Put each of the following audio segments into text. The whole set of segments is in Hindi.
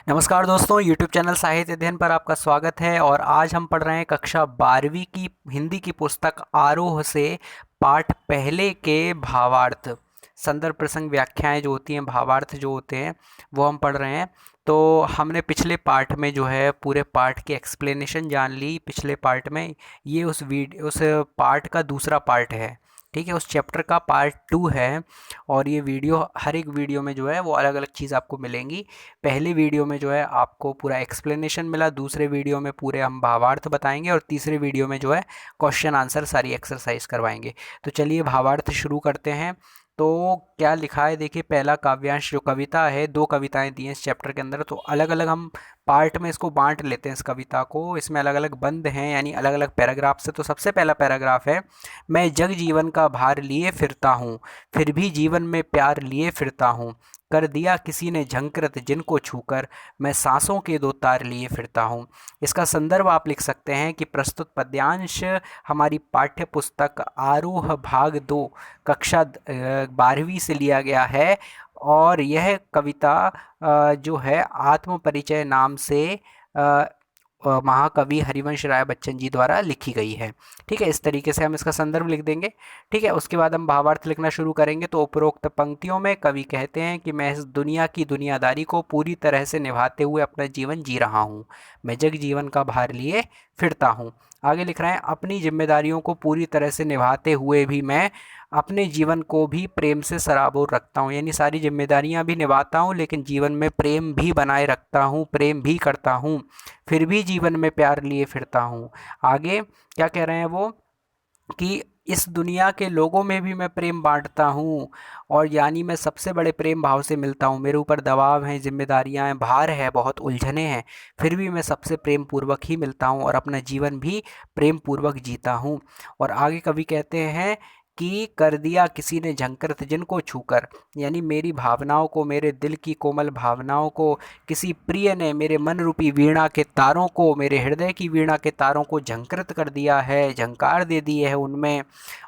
नमस्कार दोस्तों, YouTube चैनल साहित्य अध्ययन पर आपका स्वागत है। और आज हम पढ़ रहे हैं कक्षा 12वीं की हिंदी की पुस्तक आरोह से पाठ पहले के भावार्थ। संदर्भ प्रसंग व्याख्याएं जो होती हैं, भावार्थ जो होते हैं, वो हम पढ़ रहे हैं। तो हमने पिछले पार्ट में जो है पूरे पार्ट की एक्सप्लेनेशन जान ली। पिछले पार्ट में ये उस पार्ट का दूसरा पार्ट है, ठीक है, उस चैप्टर का पार्ट 2 है। और ये वीडियो, हर एक वीडियो में जो है वो अलग अलग चीज़ आपको मिलेंगी। पहले वीडियो में जो है आपको पूरा एक्सप्लेनेशन मिला, दूसरे वीडियो में पूरे हम भावार्थ बताएंगे, और तीसरे वीडियो में जो है क्वेश्चन आंसर सारी एक्सरसाइज करवाएंगे। तो चलिए भावार्थ शुरू करते हैं। तो क्या लिखा है देखिए, पहला काव्यांश जो कविता है, दो कविताएं दी हैं इस चैप्टर के अंदर। तो अलग अलग हम पार्ट में इसको बांट लेते हैं इस कविता को। इसमें अलग अलग बंद हैं, यानी अलग अलग पैराग्राफ से। तो सबसे पहला पैराग्राफ है, मैं जग जीवन का भार लिए फिरता हूँ, फिर भी जीवन में प्यार लिए फिरता हूँ। कर दिया किसी ने झंकृत जिनको छूकर, मैं सांसों के दो तार लिए फिरता हूँ। इसका संदर्भ आप लिख सकते हैं कि प्रस्तुत पद्यांश हमारी पाठ्य पुस्तक आरोह भाग 2 कक्षा 12वीं से लिया गया है। और यह कविता जो है आत्म परिचय नाम से अ, महाकवि हरिवंश राय बच्चन जी द्वारा लिखी गई है। ठीक है, इस तरीके से हम इसका संदर्भ लिख देंगे। ठीक है, उसके बाद हम भावार्थ लिखना शुरू करेंगे। तो उपरोक्त पंक्तियों में कवि कहते हैं कि मैं इस दुनिया की दुनियादारी को पूरी तरह से निभाते हुए अपना जीवन जी रहा हूँ। मैं जग जीवन का भार लिए फिरता हूँ। आगे लिख रहे हैं, अपनी जिम्मेदारियों को पूरी तरह से निभाते हुए भी मैं अपने जीवन को भी प्रेम से सराबोर रखता हूँ। यानी सारी जिम्मेदारियाँ भी निभाता हूँ, लेकिन जीवन में प्रेम भी बनाए रखता हूँ, प्रेम भी करता हूँ। फिर भी जीवन में प्यार लिए फिरता हूँ। आगे क्या कह रहे हैं वो, कि इस दुनिया के लोगों में भी मैं प्रेम बांटता हूँ, और यानी मैं सबसे बड़े प्रेम भाव से मिलता हूँ। मेरे ऊपर दबाव हैं, जिम्मेदारियाँ हैं, भार है, बहुत उलझने हैं, फिर भी मैं सबसे प्रेम पूर्वक ही मिलता हूँ और अपना जीवन भी प्रेम पूर्वक जीता हूँ। और आगे कवि कहते हैं कि कर दिया किसी ने झंकृत जिनको छूकर, यानी मेरी भावनाओं को, मेरे दिल की कोमल भावनाओं को किसी प्रिय ने, मेरे मन रूपी वीणा के तारों को, मेरे हृदय की वीणा के तारों को झंकृत कर दिया है, झंकार दे दी है उनमें।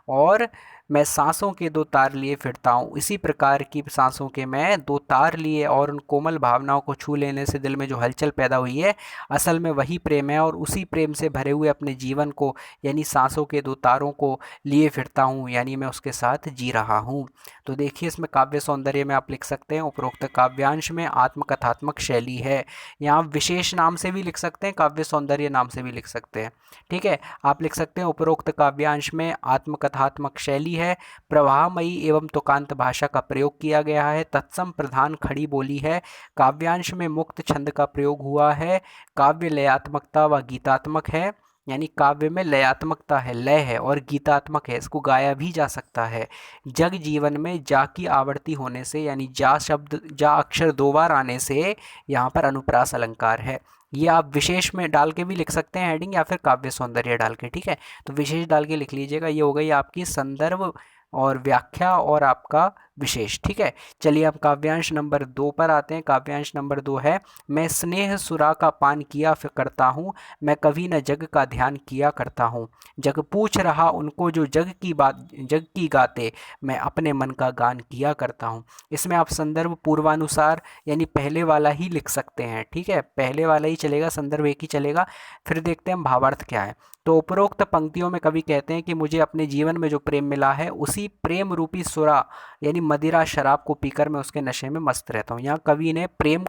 और मैं सांसों के दो तार लिए फिरता हूँ। इसी प्रकार की सांसों के मैं दो तार लिए, और उन कोमल भावनाओं को छू लेने से दिल में जो हलचल पैदा हुई है, असल में वही प्रेम है। और उसी प्रेम से भरे हुए अपने जीवन को, यानी सांसों के दो तारों को लिए फिरता हूँ, यानी मैं उसके साथ जी रहा हूँ। तो देखिए, इसमें काव्य सौंदर्य में आप लिख सकते हैं, उपरोक्त काव्यांश में आत्मकथात्मक शैली है। यहाँ आप विशेष नाम से भी लिख सकते हैं, काव्य सौंदर्य नाम से भी लिख सकते हैं। ठीक है, आप लिख सकते हैं उपरोक्त काव्यांश में आत्मकथात्मक शैली है, प्रवाहमयी एवं तुकांत भाषा का प्रयोग किया गया है, तत्सम प्रधान खड़ी बोली है, काव्यांश में मुक्त छंद का प्रयोग हुआ है, काव्य लयात्मकता व गीतात्मक है। यानी काव्य में लयात्मकता है, लय है, और गीतात्मक है, इसको गाया भी जा सकता है। जग जीवन में जा की आवर्ती होने से, यानी जा शब्द, जा अक्षर दो बार आने से यहाँ पर अनुप्रास अलंकार है। ये आप विशेष में डाल के भी लिख सकते हैं हेडिंग, या फिर काव्य सौंदर्य डाल के। ठीक है, तो विशेष डाल के लिख लीजिएगा। ये हो गई आपकी संदर्भ और व्याख्या और आपका विशेष। ठीक है, चलिए अब काव्यांश नंबर 2 पर आते हैं। काव्यांश नंबर 2 है, मैं स्नेह सुरा का पान किया करता हूँ, मैं कभी न जग का ध्यान किया करता हूँ। जग पूछ रहा उनको जो जग की बात, जग की गाते, मैं अपने मन का गान किया करता हूँ। इसमें आप संदर्भ पूर्वानुसार, यानी पहले वाला ही लिख सकते हैं। ठीक है, पहले वाला ही चलेगा, संदर्भ एक ही चलेगा। फिर देखते हैं भावार्थ क्या है। तो उपरोक्त पंक्तियों में कवि कहते हैं कि मुझे अपने जीवन में जो प्रेम मिला है, उसी प्रेम रूपी सुरा, यानी मदिरा शराब को पीकर मैं उसके नशे में मस्त रहता हूँ। यहाँ कवि ने प्रेम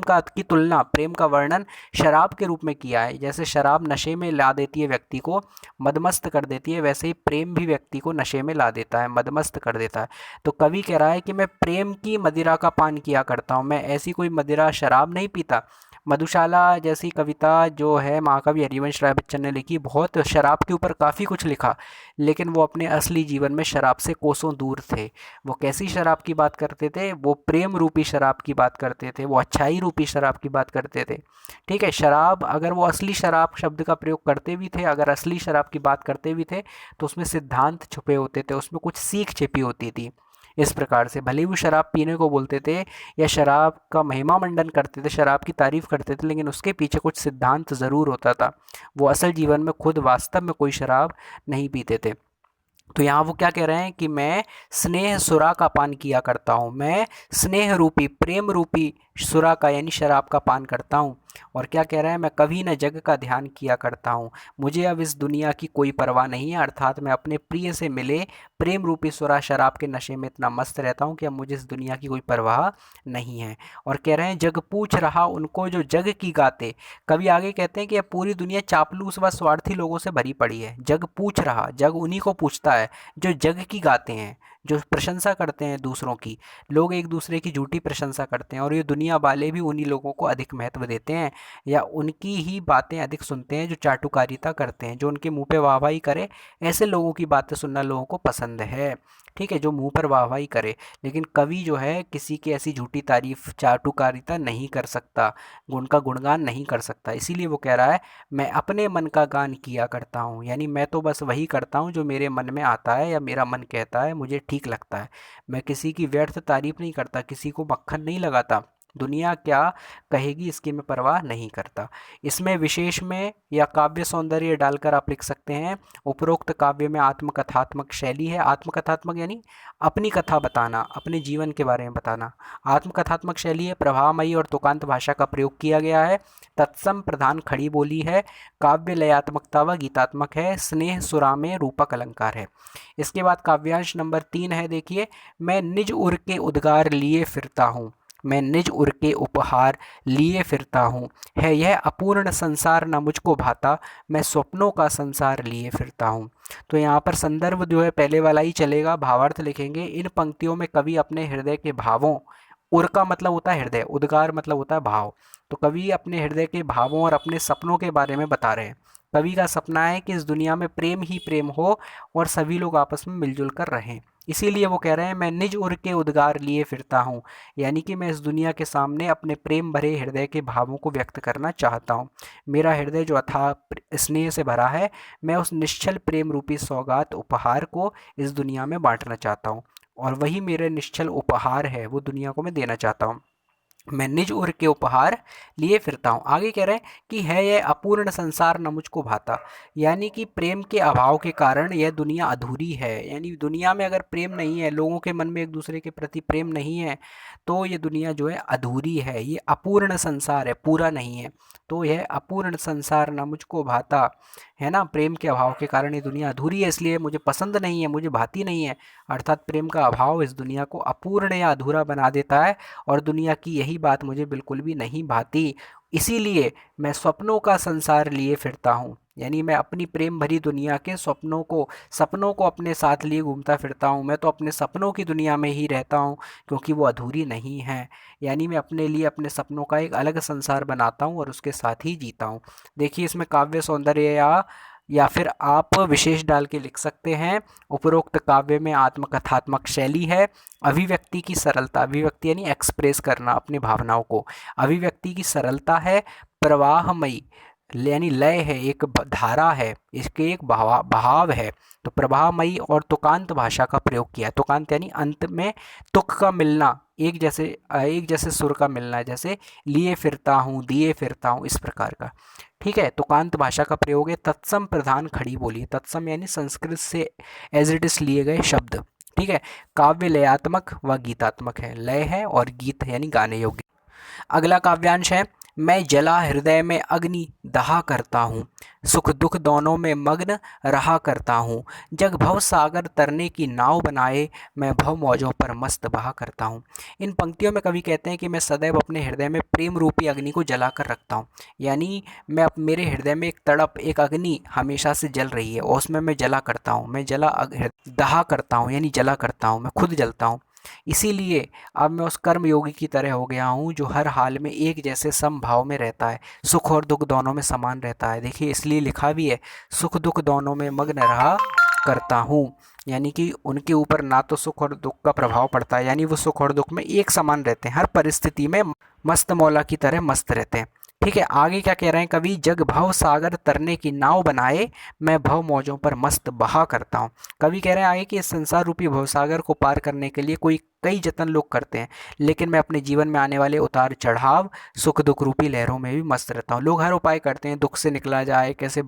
का की तुलना, प्रेम का वर्णन शराब के रूप में किया है। जैसे शराब नशे में ला देती है, व्यक्ति को मदमस्त कर देती है, वैसे ही प्रेम भी व्यक्ति को नशे में ला देता है, मदमस्त कर देता है। तो कवि कह रहा है कि मैं प्रेम की मदिरा का पान किया करता हूँ, मैं ऐसी कोई मदिरा शराब नहीं पीता। मधुशाला जैसी कविता जो है महाकवि हरिवंश राय बच्चन ने लिखी, बहुत शराब के ऊपर काफ़ी कुछ लिखा, लेकिन वो अपने असली जीवन में शराब से कोसों दूर थे। वो कैसी शराब की बात करते थे? वो प्रेम रूपी शराब की बात करते थे, वो अच्छाई रूपी शराब की बात करते थे। ठीक है, शराब, अगर वो असली शराब शब्द का प्रयोग करते भी थे, अगर असली शराब की बात करते भी थे, तो उसमें सिद्धांत छुपे होते थे, उसमें कुछ सीख छिपी होती थी। इस प्रकार से भले ही वो शराब पीने को बोलते थे या शराब का महिमा मंडन करते थे, शराब की तारीफ करते थे, लेकिन उसके पीछे कुछ सिद्धांत ज़रूर होता था। वो असल जीवन में खुद वास्तव में कोई शराब नहीं पीते थे। तो यहाँ वो क्या कह रहे हैं कि मैं स्नेह सुरा का पान किया करता हूँ, मैं स्नेह रूपी प्रेम रूपी सुरा का यानी शराब का पान करता हूँ। और क्या कह रहा है, मैं कभी न जग का ध्यान किया करता हूँ, मुझे अब इस दुनिया की कोई परवाह नहीं है, अर्थात मैं अपने प्रिय से मिले प्रेम रूपी सुरा शराब के नशे में इतना मस्त रहता हूँ कि अब मुझे इस दुनिया की कोई परवाह नहीं है। और कह रहे हैं जग पूछ रहा उनको जो जग की गाते। कवि आगे कहते हैं कि अब पूरी दुनिया चापलूस व स्वार्थी लोगों से भरी पड़ी है। जग पूछ रहा, जग उन्हीं को पूछता है जो जग की गाते हैं, जो प्रशंसा करते हैं दूसरों की। लोग एक दूसरे की झूठी प्रशंसा करते हैं और ये दुनिया वाले भी उन्हीं लोगों को अधिक महत्व देते हैं या उनकी ही बातें अधिक सुनते हैं जो चाटुकारिता करते हैं, जो उनके मुंह पे वाहवाही करे। ऐसे लोगों की बातें सुनना लोगों को पसंद है, ठीक है, जो मुंह पर वाहवाही करे। लेकिन कवि जो है किसी की ऐसी झूठी तारीफ चाटुकारिता नहीं कर सकता, उनका गुणगान नहीं कर सकता। इसीलिए वो कह रहा है मैं अपने मन का गान किया करता हूँ, यानी मैं तो बस वही करता हूँ जो मेरे मन में आता है या मेरा मन कहता है, मुझे ठीक लगता है। मैं किसी की व्यर्थ तारीफ नहीं करता, किसी को मक्खन नहीं लगाता, दुनिया क्या कहेगी इसकी मैं परवाह नहीं करता। इसमें विशेष में या काव्य सौंदर्य डालकर आप लिख सकते हैं। उपरोक्त काव्य में आत्मकथात्मक शैली है। आत्मकथात्मक यानी अपनी कथा बताना, अपने जीवन के बारे में बताना। आत्मकथात्मक शैली है, प्रभावमयी और तुकांत भाषा का प्रयोग किया गया है। तत्सम प्रधान खड़ी बोली है। काव्य लयात्मकता व गीतात्मक है। स्नेह सुरा में रूपक अलंकार है। इसके बाद काव्यांश नंबर 3 है, देखिए। मैं निज उर के उद्गार लिए फिरता हूँ, मैं निज उर के उपहार लिए फिरता हूँ, है यह अपूर्ण संसार न मुझको भाता, मैं स्वप्नों का संसार लिए फिरता हूँ। तो यहाँ पर संदर्भ जो है पहले वाला ही चलेगा, भावार्थ लिखेंगे। इन पंक्तियों में कवि अपने हृदय के भावों, उर का मतलब होता है हृदय, उद्गार मतलब होता है भाव, तो कवि अपने हृदय के भावों और अपने सपनों के बारे में बता रहे हैं। कवि का सपना है कि इस दुनिया में प्रेम ही प्रेम हो और सभी लोग आपस में मिलजुल कर रहें। इसीलिए वो कह रहे हैं मैं निज उर के उद्गार लिए फिरता हूँ, यानी कि मैं इस दुनिया के सामने अपने प्रेम भरे हृदय के भावों को व्यक्त करना चाहता हूँ। मेरा हृदय जो अथाह स्नेह से भरा है, मैं उस निश्चल प्रेम रूपी सौगात उपहार को इस दुनिया में बांटना चाहता हूँ, और वही मेरे निश्चल उपहार है वो दुनिया को मैं देना चाहता हूँ। मैं निज उर के उपहार लिए फिरता हूँ। आगे कह रहे हैं कि है यह अपूर्ण संसार न मुझको भाता, यानी कि प्रेम के अभाव के कारण यह दुनिया अधूरी है। यानी दुनिया में अगर प्रेम नहीं है, लोगों के मन में एक दूसरे के प्रति प्रेम नहीं है, तो ये दुनिया जो है अधूरी है, ये अपूर्ण संसार है, पूरा नहीं है। तो यह अपूर्ण संसार न मुझको भाता, है ना, प्रेम के अभाव के कारण ये दुनिया अधूरी है, इसलिए मुझे पसंद नहीं है, मुझे भाती नहीं है। अर्थात प्रेम का अभाव इस दुनिया को अपूर्ण या अधूरा बना देता है, और दुनिया की यही बात मुझे बिल्कुल भी नहीं भाती। इसीलिए मैं स्वप्नों का संसार लिए फिरता हूँ, यानी मैं अपनी प्रेम भरी दुनिया के सपनों को अपने साथ लिए घूमता फिरता हूँ। मैं तो अपने सपनों की दुनिया में ही रहता हूँ, क्योंकि वो अधूरी नहीं है। यानी मैं अपने लिए अपने सपनों का एक अलग संसार बनाता हूँ और उसके साथ ही जीता हूँ। देखिए इसमें काव्य सौंदर्य या फिर आप विशेष डाल के लिख सकते हैं। उपरोक्त काव्य में आत्मकथात्मक शैली है। अभिव्यक्ति की सरलता, अभिव्यक्ति यानी एक्सप्रेस करना अपनी भावनाओं को, अभिव्यक्ति की सरलता है। प्रवाहमयी यानी लय है, एक धारा है, इसके एक बहाव है। तो प्रवाहमयी और तुकांत भाषा का प्रयोग किया है। तुकांत यानी अंत में तुक का मिलना, एक जैसे सुर का मिलना, जैसे लिए फिरता हूँ, दिए फिरता हूँ, इस प्रकार का। ठीक है, तुकांत भाषा का प्रयोग है। तत्सम प्रधान खड़ी बोली, तत्सम यानी संस्कृत से एज इट इज लिए गए शब्द। ठीक है, काव्य लयात्मक व गीतात्मक है, लय है और गीत यानी गाने योग्य। अगला काव्यांश है, मैं जला हृदय में अग्नि दहा करता हूँ, सुख दुख दोनों में मग्न रहा करता हूँ, जग भव सागर तरने की नाव बनाए, मैं भव मौजों पर मस्त बहा करता हूँ। इन पंक्तियों में कवि कहते हैं कि मैं सदैव अपने हृदय में प्रेम रूपी अग्नि को जला कर रखता हूँ, यानी मेरे हृदय में एक तड़प, एक अग्नि हमेशा से जल रही है और उसमें मैं जला करता हूँ, मैं दहा करता हूँ यानी जला करता हूँ, मैं खुद जलता हूँ। इसीलिए अब मैं उस कर्म योगी की तरह हो गया हूँ जो हर हाल में एक जैसे समभाव में रहता है, सुख और दुख दोनों में समान रहता है। देखिए इसलिए लिखा भी है, सुख दुख दोनों में मग्न रहा करता हूँ, यानी कि उनके ऊपर ना तो सुख और दुख का प्रभाव पड़ता है, यानी वो सुख और दुख में एक समान रहते हैं, हर परिस्थिति में मस्त मौला की तरह मस्त रहते हैं। ठीक है, आगे क्या कह रहे हैं कवि, जग भव सागर तरने की नाव बनाए, मैं भव मौजों पर मस्त बहा करता हूँ। कवि कह रहे हैं आगे कि इस संसार रूपी भवसागर को पार करने के लिए कोई कई जतन लोग करते हैं, लेकिन मैं अपने जीवन में आने वाले उतार चढ़ाव, सुख दुख रूपी लहरों में भी मस्त रहता हूँ। लोग हर उपाय करते हैं, दुख से निकला जाए, कैसे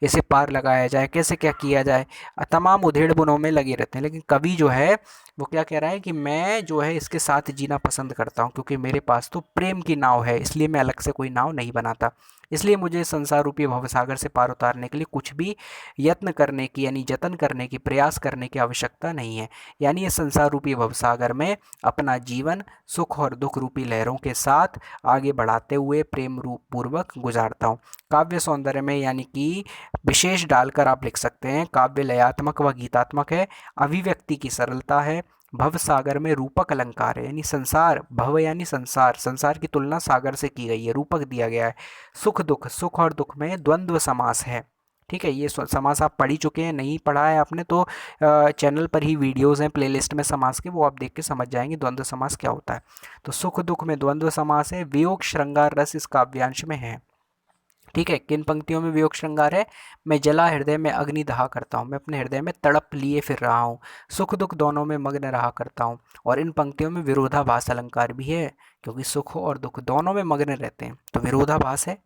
इसे पार लगाया जाए, कैसे क्या किया जाए, तमाम उधेड़ बुनों में लगे रहते हैं। लेकिन कवि जो है वो क्या कह रहा है कि मैं जो है इसके साथ जीना पसंद करता हूँ, क्योंकि मेरे पास तो प्रेम की नाव है, इसलिए मैं अलग से कोई नाव नहीं बनाता। इसलिए मुझे संसार रूपी भवसागर से पार उतारने के लिए कुछ भी यत्न करने की, यानी जतन करने की, प्रयास करने की आवश्यकता नहीं है। यानी ये संसार रूपी भवसागर में अपना जीवन सुख और दुख रूपी लहरों के साथ आगे बढ़ाते हुए प्रेम रूप पूर्वक गुजारता हूँ। काव्य सौंदर्य में यानी कि विशेष डालकर आप लिख सकते हैं, काव्य लयात्मक व गीतात्मक है, अभिव्यक्ति की सरलता है, भव सागर में रूपक अलंकार है, यानी संसार, भव यानी संसार, संसार की तुलना सागर से की गई है, रूपक दिया गया है। सुख दुख, सुख और दुख में द्वंद्व समास है। ठीक है, ये समास आप पढ़ ही चुके हैं, नहीं पढ़ा है आपने तो चैनल पर ही वीडियोस हैं प्लेलिस्ट में समास के, वो आप देख के समझ जाएंगे द्वंद्व समास क्या होता है। तो सुख दुख में द्वंद्व समास है, वियोग श्रृंगार रस इस काव्यांश में है। ठीक है, किन पंक्तियों में वियोग श्रृंगार है? मैं जला हृदय में अग्नि दहा करता हूँ, मैं अपने हृदय में तड़प लिए फिर रहा हूँ, सुख दुख दोनों में मग्न रहा करता हूँ। और इन पंक्तियों में विरोधाभास अलंकार भी है, क्योंकि सुख और दुख दोनों में मग्न रहते हैं, तो विरोधाभास है।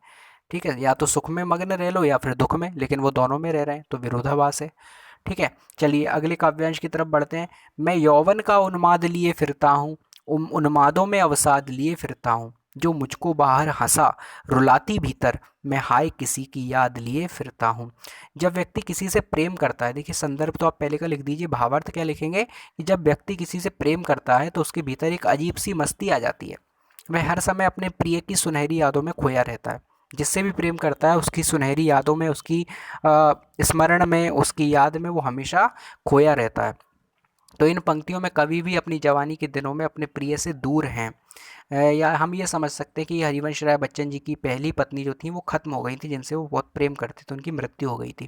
ठीक है, या तो सुख में मग्न रह लो या फिर दुख में, लेकिन वो दोनों में रह रहे हैं, तो विरोधाभास है। ठीक है, चलिए अगले काव्यांश की तरफ बढ़ते हैं। मैं यौवन का उन्माद लिए फिरता हूँ, उन्मादों में अवसाद लिए फिरता हूँ, जो मुझको बाहर हंसा रुलाती भीतर, मैं हाय किसी की याद लिए फिरता हूँ। जब व्यक्ति किसी से प्रेम करता है, देखिए संदर्भ तो आप पहले का लिख दीजिए, भावार्थ क्या लिखेंगे कि जब व्यक्ति किसी से प्रेम करता है तो उसके भीतर एक अजीब सी मस्ती आ जाती है, वह हर समय अपने प्रिय की सुनहरी यादों में खोया रहता है। जिससे भी प्रेम करता है उसकी सुनहरी यादों में, उसकी स्मरण में, उसकी याद में वो हमेशा खोया रहता है। तो इन पंक्तियों में कवि भी अपनी जवानी के दिनों में अपने प्रिय से दूर हैं। या हम ये समझ सकते हैं कि हरिवंश राय बच्चन जी की पहली पत्नी जो थी वो ख़त्म हो गई थी, जिनसे वो बहुत प्रेम करते थे, उनकी मृत्यु हो गई थी,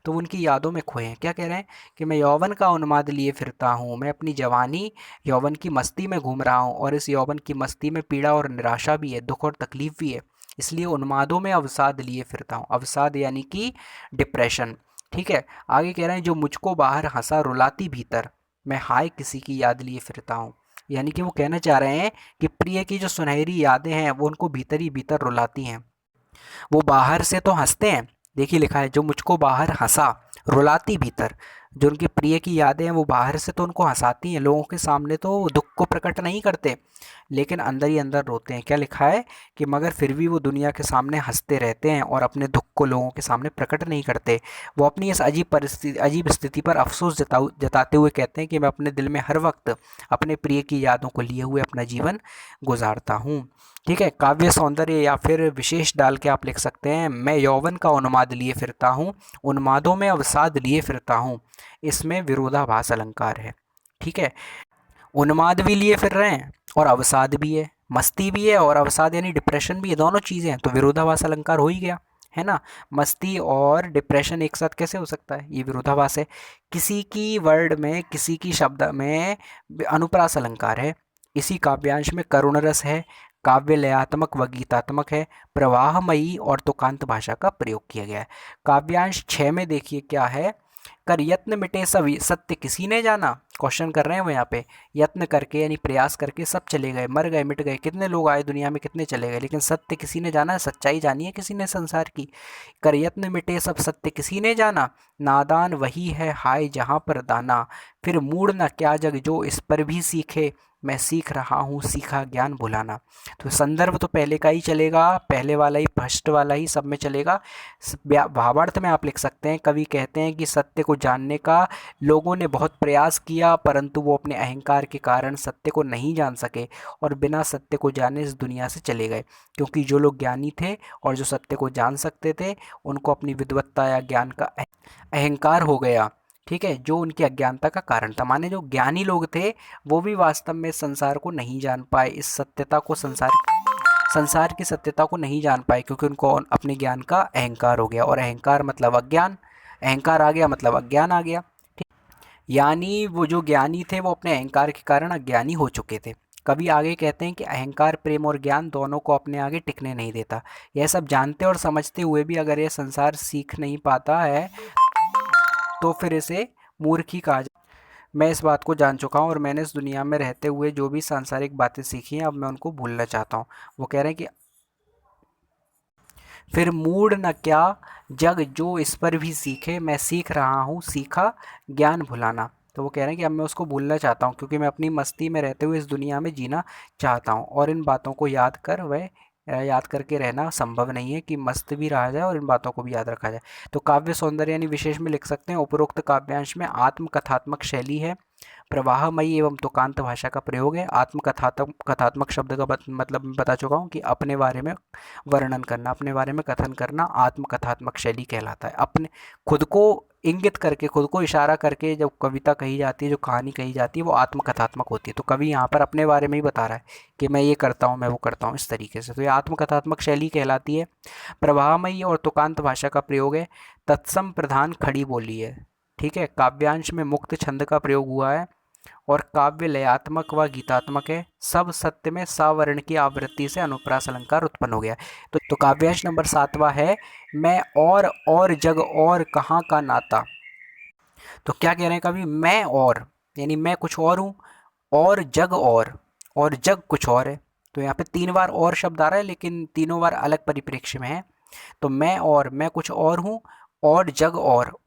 तो वो उनकी यादों में खोए हैं। क्या कह रहे हैं कि मैं यौवन का उन्माद लिए फिरता हूँ, मैं अपनी जवानी यौवन की मस्ती में घूम रहा हूँ, और इस यौवन की मस्ती में पीड़ा और निराशा भी है, दुख और तकलीफ भी है, इसलिए उन्मादों में अवसाद लिए फिरता हूँ। अवसाद यानी कि डिप्रेशन। ठीक है, आगे कह रहे हैं जो मुझको बाहर हंसा रुलाती भीतर, मैं हाय किसी की याद लिए फिरता हूँ। यानी कि वो कहना चाह रहे हैं कि प्रिय की जो सुनहरी यादें हैं वो उनको भीतर ही भीतर रुलाती हैं। वो बाहर से तो हंसते हैं, देखिए लिखा है जो मुझको बाहर हंसा रुलाती भीतर, जो उनके प्रिय की यादें हैं वो बाहर से तो उनको हंसाती हैं, लोगों के सामने तो वो दुख को प्रकट नहीं करते, लेकिन अंदर ही अंदर रोते हैं। क्या लिखा है कि मगर फिर भी वो दुनिया के सामने हंसते रहते हैं और अपने दुख को लोगों के सामने प्रकट नहीं करते। वो अपनी इस अजीब परिस्थिति, अजीब स्थिति पर अफसोस जताते हुए कहते हैं कि मैं अपने दिल में हर वक्त अपने प्रिय की यादों को लिए हुए अपना जीवन गुजारता हूँ। ठीक है, काव्य सौंदर्य या फिर विशेष डाल के आप लिख सकते हैं, मैं यौवन का उन्माद लिए फिरता हूँ, उन्मादों में अवसाद लिए फिरता हूँ, इसमें विरोधाभास अलंकार है। ठीक है, उन्माद भी लिए फिर रहे हैं और अवसाद भी है, मस्ती भी है और अवसाद यानी डिप्रेशन भी है, दोनों चीज़ें हैं, तो विरोधाभास अलंकार हो ही गया, है ना। मस्ती और डिप्रेशन एक साथ कैसे हो सकता है, ये विरोधाभास है। किसी की वर्ड में, किसी की शब्द में अनुप्रास अलंकार है। इसी काव्यांश में करुण रस है, काव्य लयात्मक व गीतात्मक है, प्रवाहमयी और तुकांत भाषा का प्रयोग किया गया है। काव्यांश 6 में देखिए क्या है, कर यत्न मिटे सभी सत्य किसी ने जाना, क्वेश्चन कर रहे हैं वो यहाँ पे, यत्न करके यानी प्रयास करके सब चले गए, मर गए, मिट गए, कितने लोग आए दुनिया में, कितने चले गए, लेकिन सत्य किसी ने जाना, सच्चाई जानी है किसी ने संसार की। कर यत्न मिटे सब सत्य किसी ने जाना, नादान वही है हाय जहाँ पर दाना, फिर मूड न क्या जग जो इस पर भी सीखे, मैं सीख रहा हूँ सीखा ज्ञान भुलाना। तो संदर्भ तो पहले का ही चलेगा, पहले वाला ही, फर्स्ट वाला ही सब में चलेगा। भावार्थ में आप लिख सकते हैं, कवि कहते हैं कि सत्य को जानने का लोगों ने बहुत प्रयास किया, परंतु वो अपने अहंकार के कारण सत्य को नहीं जान सके और बिना सत्य को जाने इस दुनिया से चले गए। क्योंकि जो लोग ज्ञानी थे और जो सत्य को जान सकते थे, उनको अपनी विद्वत्ता या ज्ञान का अहंकार हो गया। ठीक है, जो उनकी अज्ञानता का कारण था, माने जो ज्ञानी लोग थे वो भी वास्तव में संसार को नहीं जान पाए, इस सत्यता को, संसार की सत्यता को नहीं जान पाए, क्योंकि उनको अपने ज्ञान का अहंकार हो गया, और अहंकार मतलब अज्ञान, अहंकार आ गया मतलब अज्ञान आ गया। ठीक, यानी वो जो ज्ञानी थे वो अपने अहंकार के कारण अज्ञानी हो चुके थे। कवि आगे कहते हैं कि अहंकार प्रेम और ज्ञान दोनों को अपने आगे टिकने नहीं देता। यह सब जानते और समझते हुए भी अगर ये संसार सीख नहीं पाता है तो फिर इसे मूर्ख ही कहा मैं इस बात को जान चुका हूँ और मैंने इस दुनिया में रहते हुए जो भी सांसारिक बातें सीखी हैं अब मैं उनको भूलना चाहता हूँ। वो कह रहे हैं कि फिर मूड न क्या जग जो इस पर भी सीखे, मैं सीख रहा हूँ सीखा ज्ञान भुलाना। तो वो कह रहे हैं कि अब मैं उसको भूलना चाहता हूँ क्योंकि मैं अपनी मस्ती में रहते हुए इस दुनिया में जीना चाहता हूँ और इन बातों को याद करके रहना संभव नहीं है कि मस्त भी रहा जाए और इन बातों को भी याद रखा जाए। तो काव्य सौंदर्य यानी विशेष में लिख सकते हैं उपरोक्त काव्यांश में आत्मकथात्मक शैली है, प्रवाहमयी एवं तुकांत भाषा का प्रयोग है। आत्मकथात्मक कथात्मक शब्द का मतलब मैं बता चुका हूँ कि अपने बारे में वर्णन करना, अपने बारे में कथन करना आत्मकथात्मक शैली कहलाता है। अपने खुद को इंगित करके, खुद को इशारा करके जब कविता कही जाती है, जो कहानी कही जाती है, वो आत्मकथात्मक होती है। तो कवि यहाँ पर अपने बारे में ही बता रहा है कि मैं ये करता हूँ, मैं वो करता हूँ, इस तरीके से। तो ये आत्मकथात्मक शैली कहलाती है। प्रवाहमयी और तुकांत भाषा का प्रयोग है। तत्सम प्रधान खड़ी बोली है। ठीक है। काव्यांश में मुक्त छंद का प्रयोग हुआ है और काव्य लयात्मक व गीतात्मक है। सब सत्य में सावर्ण की आवृत्ति से अनुप्रास अलंकार उत्पन्न हो गया है। तो काव्यांश नंबर 7वां है मैं और जग और कहाँ का नाता। तो क्या कह रहे हैं कवि, मैं और यानी मैं कुछ और हूँ, और जग और जग कुछ और है। तो यहाँ पे 3 बार और शब्द आ रहा है लेकिन तीनों बार अलग परिप्रेक्ष्य में है। तो मैं कुछ और हूँ, और जग और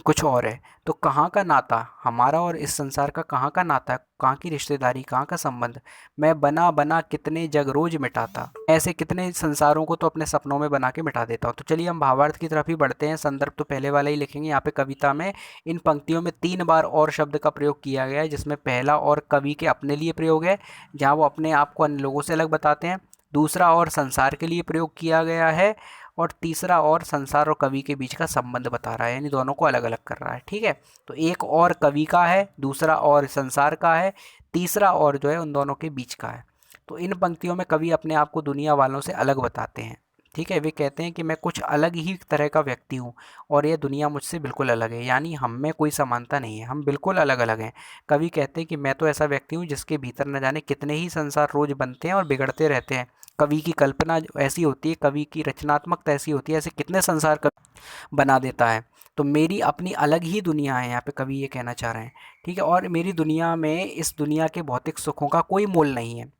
कुछ और है। तो कहाँ का नाता, हमारा और इस संसार का कहाँ का नाता है, कहाँ की रिश्तेदारी, कहाँ का संबंध। मैं बना बना कितने जग रोज मिटाता, ऐसे कितने संसारों को तो अपने सपनों में बना के मिटा देता हूँ। तो चलिए हम भावार्थ की तरफ ही बढ़ते हैं। संदर्भ तो पहले वाला ही लिखेंगे। यहाँ पे कविता में इन पंक्तियों में 3 बार और शब्द का प्रयोग किया गया है, जिसमें पहला और कवि के अपने लिए प्रयोग है, जहाँ वो अपने आप को अन्य लोगों से अलग बताते हैं। दूसरा और संसार के लिए प्रयोग किया गया है, और तीसरा और संसार और कवि के बीच का संबंध बता रहा है, यानी दोनों को अलग अलग कर रहा है। ठीक है। तो एक और कवि का है, दूसरा और संसार का है, तीसरा और जो है उन दोनों के बीच का है। तो इन पंक्तियों में कवि अपने आप को दुनिया वालों से अलग बताते हैं। ठीक है। वे कहते हैं कि मैं कुछ अलग ही तरह का व्यक्ति हूँ और यह दुनिया मुझसे बिल्कुल अलग है, यानी हम में कोई समानता नहीं है, हम बिल्कुल अलग अलग हैं। कवि कहते हैं कि मैं तो ऐसा व्यक्ति हूँ जिसके भीतर न जाने कितने ही संसार रोज बनते हैं और बिगड़ते रहते हैं। कवि की कल्पना ऐसी होती है, कवि की रचनात्मकता ऐसी होती है, ऐसे कितने संसार कवि बना देता है। तो मेरी अपनी अलग ही दुनिया है, यहाँ पे कवि ये कहना चाह रहे हैं। ठीक है। और मेरी दुनिया में इस दुनिया के भौतिक सुखों का कोई मोल नहीं है।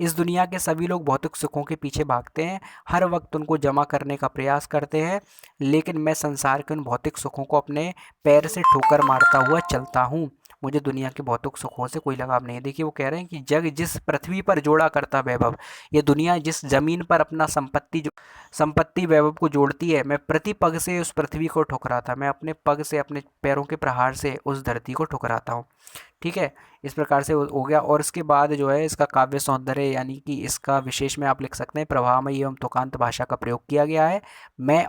इस दुनिया के सभी लोग भौतिक सुखों के पीछे भागते हैं, हर वक्त उनको जमा करने का प्रयास करते हैं, लेकिन मैं संसार के उन भौतिक सुखों को अपने पैर से ठोकर मारता हुआ चलता हूँ। मुझे दुनिया के भौतिक सुखों से कोई लगाव नहीं है। देखिए वो कह रहे हैं कि जग जिस पृथ्वी पर जोड़ा करता वैभव, ये दुनिया जिस जमीन पर अपना संपत्ति वैभव को जोड़ती है, मैं प्रति पग से उस पृथ्वी को ठुकराता, मैं अपने पग से, अपने पैरों के प्रहार से उस धरती को ठुकराता हूँ। ठीक है। इस प्रकार से हो गया। और इसके बाद जो है इसका काव्य सौंदर्य यानी कि इसका विशेष में आप लिख सकते हैं प्रवाहमयी एवं तुकांत भाषा का प्रयोग किया गया है। मैं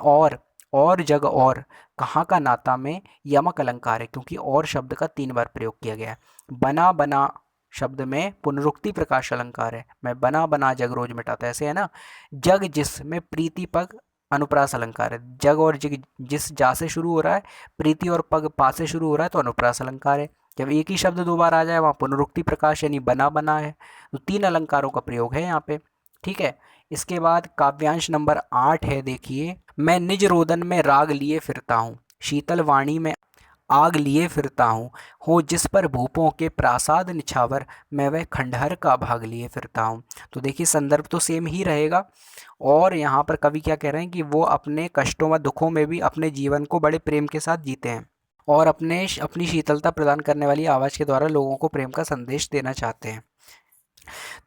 और जग और कहाँ का नाता में यमक अलंकार है, क्योंकि और शब्द का 3 बार प्रयोग किया गया है। बना बना शब्द में पुनरुक्ति प्रकाश अलंकार है। मैं बना बना जग रोज मिटाता, ऐसे है ना। जग जिस में प्रीति पग अनुप्रास अलंकार है। जग और जिग जिस जा से शुरू हो रहा है, प्रीति और पग पा से शुरू हो रहा है, तो अनुप्रास अलंकार है। जब एक ही शब्द 2 बार आ जाए वहाँ पुनरुक्ति प्रकाश यानी बना बना है। तो 3 अलंकारों का प्रयोग है यहाँ पे। ठीक है। इसके बाद काव्यांश नंबर 8 है, देखिए। मैं निज रोदन में राग लिए फिरता हूँ, शीतल वाणी में आग लिए फिरता हूँ, हो जिस पर भूपों के प्रासाद निछावर, मैं वह खंडहर का भाग लिए फिरता हूँ। तो देखिए संदर्भ तो सेम ही रहेगा। और यहाँ पर कवि क्या कह रहे हैं कि वो अपने कष्टों व दुखों में भी अपने जीवन को बड़े प्रेम के साथ जीते हैं और अपनी शीतलता प्रदान करने वाली आवाज़ के द्वारा लोगों को प्रेम का संदेश देना चाहते हैं।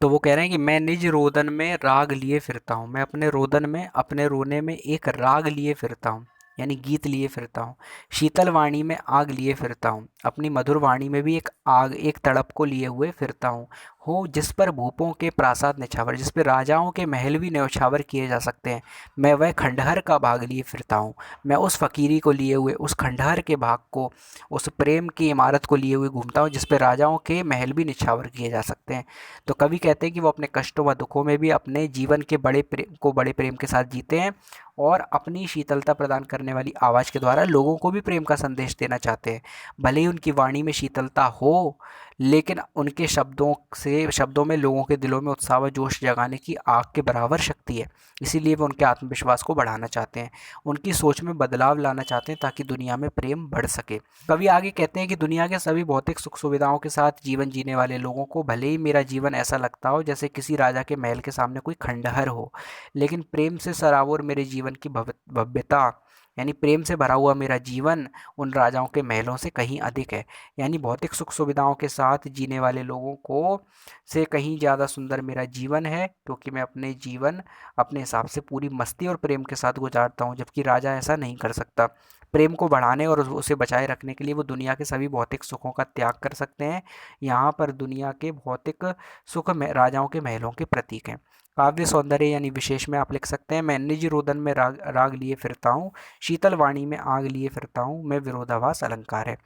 तो वो कह रहे हैं कि मैं निज रोदन में राग लिए फिरता हूँ, मैं अपने रोदन में, अपने रोने में एक राग लिए फिरता हूँ, यानी गीत लिए फिरता हूँ। शीतल वाणी में आग लिए फिरता हूँ, अपनी मधुर वाणी में भी एक आग, एक तड़प को लिए हुए फिरता हूँ। हो जिस पर भूपों के प्रासाद निछावर, जिस पर राजाओं के महल भी न्यौछावर किए जा सकते हैं, मैं वह खंडहर का भाग लिए फिरता हूँ। मैं उस फकीरी को लिए हुए, उस खंडहर के भाग को, उस प्रेम की इमारत को लिए हुए घूमता हूँ जिस पर राजाओं के महल भी निछावर किए जा सकते हैं। तो कवि कहते हैं कि वो अपने कष्टों व दुखों में भी अपने जीवन के बड़े प्रेम के साथ जीते हैं और अपनी शीतलता प्रदान करने वाली आवाज़ के द्वारा लोगों को भी प्रेम का संदेश देना चाहते हैं। भले ही उनकी वाणी में शीतलता हो, लेकिन उनके शब्दों में लोगों के दिलों में उत्साह व जोश जगाने की आग के बराबर शक्ति है। इसीलिए वो उनके आत्मविश्वास को बढ़ाना चाहते हैं, उनकी सोच में बदलाव लाना चाहते हैं ताकि दुनिया में प्रेम बढ़ सके। कवि आगे कहते हैं कि दुनिया के सभी भौतिक सुख सुविधाओं के साथ जीवन जीने वाले लोगों को भले ही मेरा जीवन ऐसा लगता हो जैसे किसी राजा के महल के सामने कोई खंडहर हो, लेकिन प्रेम से सराबोर मेरे जीवन की भव्यता, यानी प्रेम से भरा हुआ मेरा जीवन उन राजाओं के महलों से कहीं अधिक है। यानी भौतिक सुख सुविधाओं के साथ जीने वाले लोगों को से कहीं ज़्यादा सुंदर मेरा जीवन है, क्योंकि मैं अपने जीवन अपने हिसाब से पूरी मस्ती और प्रेम के साथ गुजारता हूँ, जबकि राजा ऐसा नहीं कर सकता। प्रेम को बढ़ाने और उसे बचाए रखने के लिए वो दुनिया के सभी भौतिक सुखों का त्याग कर सकते हैं। यहाँ पर दुनिया के भौतिक सुख में राजाओं के महलों के प्रतीक हैं। काव्य सौंदर्य यानी विशेष में आप लिख सकते हैं, मैं निज रोदन में राग राग लिए फिरता हूँ, शीतल वाणी में आग लिए फिरता हूँ, मैं विरोधाभास अलंकार है।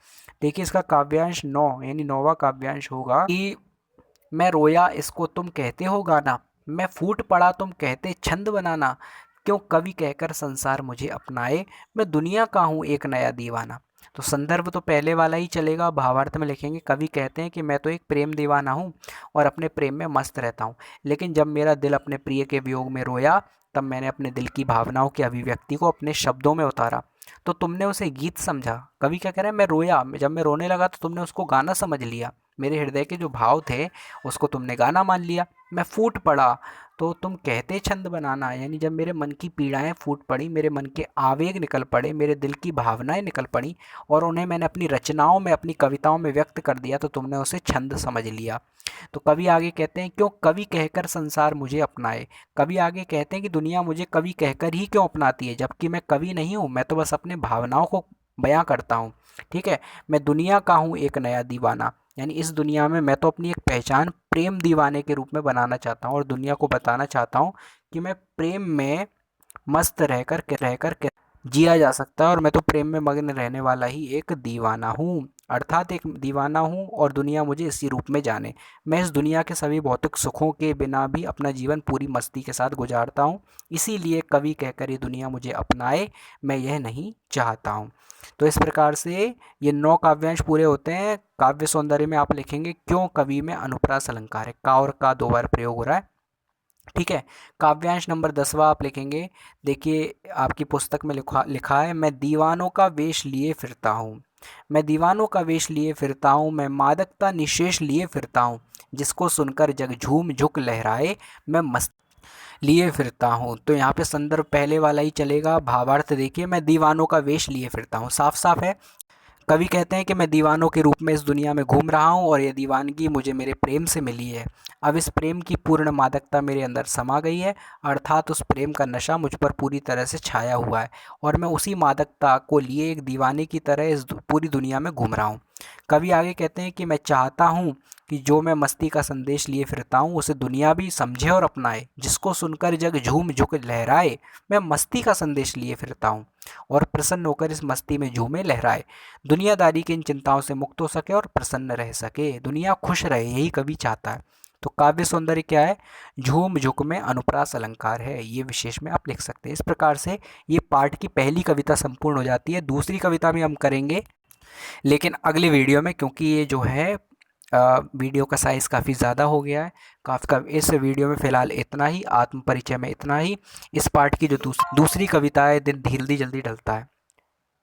देखिए इसका काव्यांश 9 यानी 9वां काव्यांश होगा कि मैं रोया इसको तुम कहते हो गाना, मैं फूट पड़ा तुम कहते छंद बनाना, क्यों कवि कहकर संसार मुझे अपनाए, मैं दुनिया का हूँ एक नया दीवाना। तो संदर्भ तो पहले वाला ही चलेगा। भावार्थ में लिखेंगे, कवि कहते हैं कि मैं तो एक प्रेम दीवाना हूँ और अपने प्रेम में मस्त रहता हूँ, लेकिन जब मेरा दिल अपने प्रिय के वियोग में रोया, तब मैंने अपने दिल की भावनाओं की अभिव्यक्ति को अपने शब्दों में उतारा, तो तुमने उसे गीत समझा। कवि क्या कह रहा है, मैं रोया, जब मैं रोने लगा तो तुमने उसको गाना समझ लिया, मेरे हृदय के जो भाव थे उसको तुमने गाना मान लिया। मैं फूट पड़ा तो तुम कहते छंद बनाना, यानी जब मेरे मन की पीड़ाएं फूट पड़ी, मेरे मन के आवेग निकल पड़े, मेरे दिल की भावनाएं निकल पड़ी और उन्हें मैंने अपनी रचनाओं में, अपनी कविताओं में व्यक्त कर दिया, तो तुमने उसे छंद समझ लिया। तो कवि आगे कहते हैं, क्यों कवि कहकर संसार मुझे अपनाए। कवि आगे कहते हैं कि दुनिया मुझे कवि कहकर ही क्यों अपनाती है, जबकि मैं कवि नहीं हूँ, मैं तो बस अपने भावनाओं को बयां करता हूँ। ठीक है, मैं दुनिया का हूँ एक नया दीवाना, यानी इस दुनिया में मैं तो अपनी एक पहचान प्रेम दीवाने के रूप में बनाना चाहता हूँ और दुनिया को बताना चाहता हूँ कि मैं प्रेम में मस्त रहकर जिया जा सकता है और मैं तो प्रेम में मग्न रहने वाला ही एक दीवाना हूँ, अर्थात एक दीवाना हूँ और दुनिया मुझे इसी रूप में जाने। मैं इस दुनिया के सभी भौतिक सुखों के बिना भी अपना जीवन पूरी मस्ती के साथ गुजारता हूँ, इसीलिए कवि कहकर ये दुनिया मुझे अपनाए, मैं यह नहीं चाहता हूँ। तो इस प्रकार से ये 9 काव्यांश पूरे होते हैं। काव्य सौंदर्य में आप लिखेंगे, क्यों कवि में अनुप्रास अलंकार है, का और का 2 बार प्रयोग हो रहा है। ठीक है, काव्यांश नंबर 10वां आप लिखेंगे, देखिए आपकी पुस्तक में लिखा लिखा है, मैं दीवानों का वेश लिए फिरता हूँ, मैं दीवानों का वेश लिए फिरता हूँ, मैं मादकता निशेष लिए फिरता हूँ, जिसको सुनकर जग झूम झुक लहराए, मैं मस्त लिए फिरता हूँ। तो यहाँ पे संदर्भ पहले वाला ही चलेगा। भावार्थ देखिए, मैं दीवानों का वेश लिए फिरता हूँ, साफ साफ है। कवि कहते हैं कि मैं दीवानों के रूप में इस दुनिया में घूम रहा हूँ और ये दीवानगी मुझे मेरे प्रेम से मिली है। अब इस प्रेम की पूर्ण मादकता मेरे अंदर समा गई है, अर्थात उस प्रेम का नशा मुझ पर पूरी तरह से छाया हुआ है और मैं उसी मादकता को लिए एक दीवाने की तरह इस पूरी दुनिया में घूम रहा हूँ। कवि आगे कहते हैं कि मैं चाहता हूँ कि जो मैं मस्ती का संदेश लिए फिरता हूँ उसे दुनिया भी समझे और अपनाए, जिसको सुनकर जग झूम झुक लहराए, मैं मस्ती का संदेश लिए फिरता हूँ और प्रसन्न होकर इस मस्ती में झूमे लहराए, दुनियादारी की इन चिंताओं से मुक्त हो सके और प्रसन्न रह सके, दुनिया खुश रहे, यही कवि चाहता है। तो काव्य सौंदर्य क्या है, झूम झुक में अनुप्रास अलंकार है, ये विशेष में आप लिख सकते हैं। इस प्रकार से ये पाठ की पहली कविता संपूर्ण हो जाती है। दूसरी कविता भी हम करेंगे लेकिन अगले वीडियो में, क्योंकि ये जो है वीडियो का साइज़ काफ़ी ज़्यादा हो गया है। इस वीडियो में फ़िलहाल इतना ही, आत्म परिचय में इतना ही। इस पार्ट की जो दूसरी कविता है दिन धीरे जल्दी ढलता है।